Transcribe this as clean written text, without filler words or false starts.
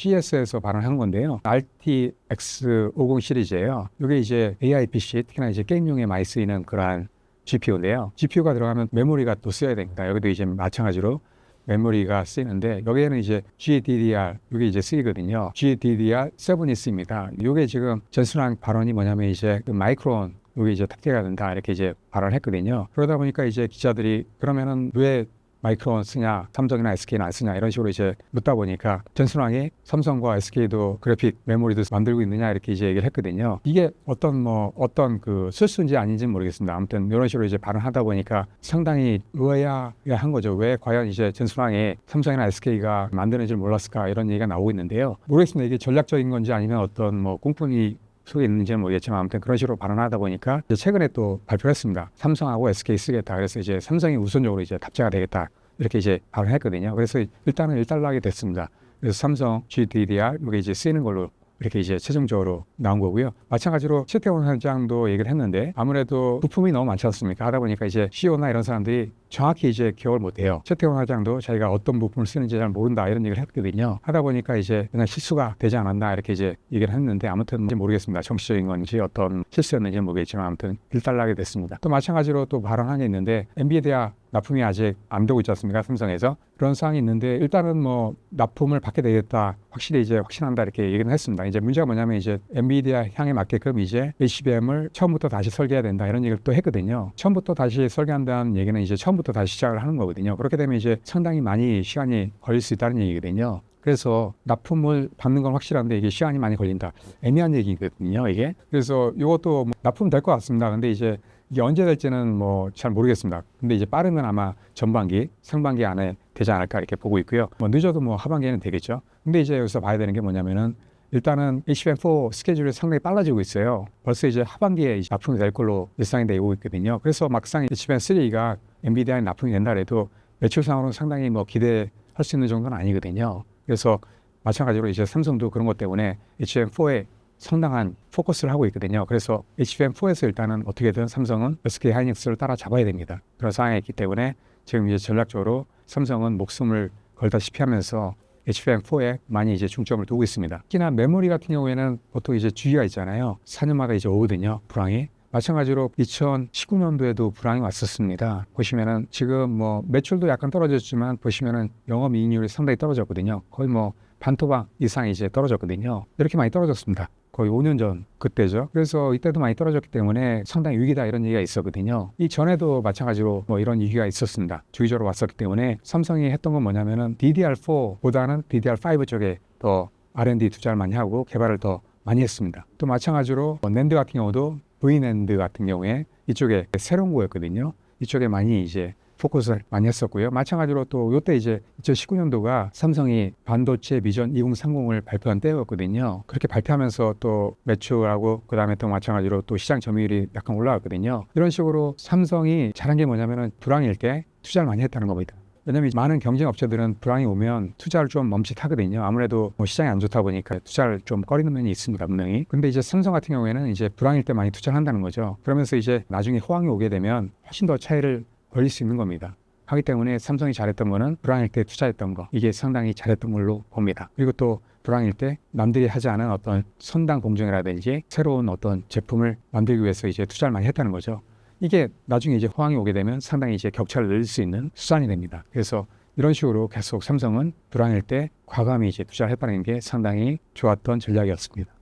CES에서 발언한 건데요. RTX 50 시리즈예요. 이게 이제 AI PC, 특히나 이제 게임용에 많이 쓰이는 그러한 GPU인데요. GPU가 들어가면 메모리가 또 써야 됩니다. 여기도 이제 마찬가지로 메모리가 쓰이는데 여기에는 이제 GDDR 이게 이제 쓰이거든요. GDDR7이 쓰입니다. 이게 지금 전순환 발언이 뭐냐면 이제 그 마이크론 이게 이제 탑재가 된다 이렇게 이제 발언을 했거든요. 그러다 보니까 이제 기자들이 그러면은 왜 마이크론 쓰냐, 삼성이나 SK는 안 쓰냐 이런 식으로 이제 묻다 보니까 전순환이 삼성과 SK도 그래픽 메모리도 만들고 있느냐 이렇게 이제 얘기를 했거든요. 이게 어떤 그 실수인지 아닌지는 모르겠습니다. 아무튼 이런 식으로 이제 발언하다 보니까 상당히 의아한 거죠. 왜 과연 이제 전순환이 삼성이나 SK가 만드는 줄 몰랐을까 이런 얘기가 나오고 있는데요. 모르겠습니다. 이게 전략적인 건지 아니면 어떤 뭐 꿍꿍이 속에 있는지는 모르겠지만 아무튼 그런 식으로 발언하다 보니까 이제 최근에 또 발표를 했습니다. 삼성하고 SK 쓰겠다. 그래서 이제 삼성이 우선적으로 이제 탑재가 되겠다. 이렇게 이제 발언했거든요. 그래서 일단은 일단락이 됐습니다. 그래서 삼성 GDDR 이게 이제 쓰이는 걸로 이렇게 이제 최종적으로 나온 거고요. 마찬가지로 최태원 회장도 얘기를 했는데 아무래도 부품이 너무 많지 않습니까? 하다 보니까 이제 CEO나 이런 사람들이 정확히 이제 기억을 못해요. 최태원 회장도 자기가 어떤 부품을 쓰는지 잘 모른다 이런 얘기를 했거든요. 하다 보니까 이제 그냥 실수가 되지 않았나 이렇게 이제 얘기를 했는데 아무튼 이제 모르겠습니다. 정치적인 건지 어떤 실수였는지는 모르겠지만 아무튼 일단락이 됐습니다. 또 마찬가지로 또 발언한 게 있는데 엔비디아 납품이 아직 안 되고 있지 않습니까? 삼성에서 그런 사항이 있는데 일단은 뭐 납품을 받게 되겠다 확실히 이제 확신한다 이렇게 얘기는 했습니다. 이제 문제가 뭐냐면 이제 엔비디아 향에 맞게끔 이제 HBM을 처음부터 다시 설계해야 된다 이런 얘기를 또 했거든요. 처음부터 다시 설계한다는 얘기는 이제 처음부터 다시 시작을 하는 거거든요. 그렇게 되면 이제 상당히 많이 시간이 걸릴 수 있다는 얘기거든요. 그래서 납품을 받는 건 확실한데 이게 시간이 많이 걸린다. 애매한 얘기거든요, 이게. 그래서 이것도 뭐 납품 될 것 같습니다. 근데 이제 이게 언제 될지는 뭐 잘 모르겠습니다. 근데 이제 빠르면 아마 전반기, 상반기 안에 되지 않을까 이렇게 보고 있고요. 뭐 늦어도 뭐 하반기에는 되겠죠. 근데 이제 여기서 봐야 되는 게 뭐냐면은 일단은 HBM4 스케줄이 상당히 빨라지고 있어요. 벌써 이제 하반기에 이제 납품이 될 걸로 예상이 되고 있거든요. 그래서 막상 HBM3가 엔비디아에 납품이 된다 해도 매출상으로는 상당히 뭐 기대할 수 있는 정도는 아니거든요. 그래서 마찬가지로 이제 삼성도 그런 것 때문에 HBM4에 상당한 포커스를 하고 있거든요. 그래서 HBM4에서 일단은 어떻게든 삼성은 SK 하이닉스를 따라잡아야 됩니다. 그런 상황이 있기 때문에 지금 이제 전략적으로 삼성은 목숨을 걸다시피 하면서 HBM4에 많이 이제 중점을 두고 있습니다. 특히나 메모리 같은 경우에는 보통 이제 주기가 있잖아요. 4년마다 이제 오거든요. 불황이. 마찬가지로 2019년도에도 불황이 왔었습니다. 보시면은 지금 뭐 매출도 약간 떨어졌지만 보시면은 영업이익률이 상당히 떨어졌거든요. 거의 뭐 반토막 이상 이제 떨어졌거든요. 이렇게 많이 떨어졌습니다. 거의 5년 전 그때죠. 그래서 이때도 많이 떨어졌기 때문에 상당히 위기다 이런 얘기가 있었거든요. 이 전에도 마찬가지로 뭐 이런 위기가 있었습니다. 주기적으로 왔었기 때문에 삼성이 했던 건 뭐냐면은 DDR4보다는 DDR5 쪽에 더 R&D 투자를 많이 하고 개발을 더 많이 했습니다. 또 마찬가지로 낸드 같은 경우도 V낸드 같은 경우에 이쪽에 새로운 거였거든요. 이쪽에 많이 이제 포커스를 많이 했었고요. 마찬가지로 또 이때 이제 2019년도가 삼성이 반도체 비전 2030을 발표한 때였거든요. 그렇게 발표하면서 또 매출하고 그다음에 또 마찬가지로 또 시장 점유율이 약간 올라갔거든요. 이런 식으로 삼성이 잘한 게 뭐냐면은 불황일 때 투자를 많이 했다는 겁니다. 왜냐하면 많은 경쟁 업체들은 불황이 오면 투자를 좀 멈칫하거든요. 아무래도 뭐 시장이 안 좋다 보니까 투자를 좀 꺼리는 면이 있습니다, 분명히. 근데 이제 삼성 같은 경우에는 이제 불황일 때 많이 투자를 한다는 거죠. 그러면서 이제 나중에 호황이 오게 되면 훨씬 더 차이를 벌릴 수 있는 겁니다. 하기 때문에 삼성이 잘했던 거는 불황일 때 투자했던 거, 이게 상당히 잘했던 걸로 봅니다. 그리고 또 불황일 때 남들이 하지 않은 어떤 선당 공정이라든지 새로운 어떤 제품을 만들기 위해서 이제 투자를 많이 했다는 거죠. 이게 나중에 이제 호황이 오게 되면 상당히 이제 격차를 늘릴 수 있는 수단이 됩니다. 그래서 이런 식으로 계속 삼성은 불황일 때 과감히 이제 투자를 해봐는 게 상당히 좋았던 전략이었습니다.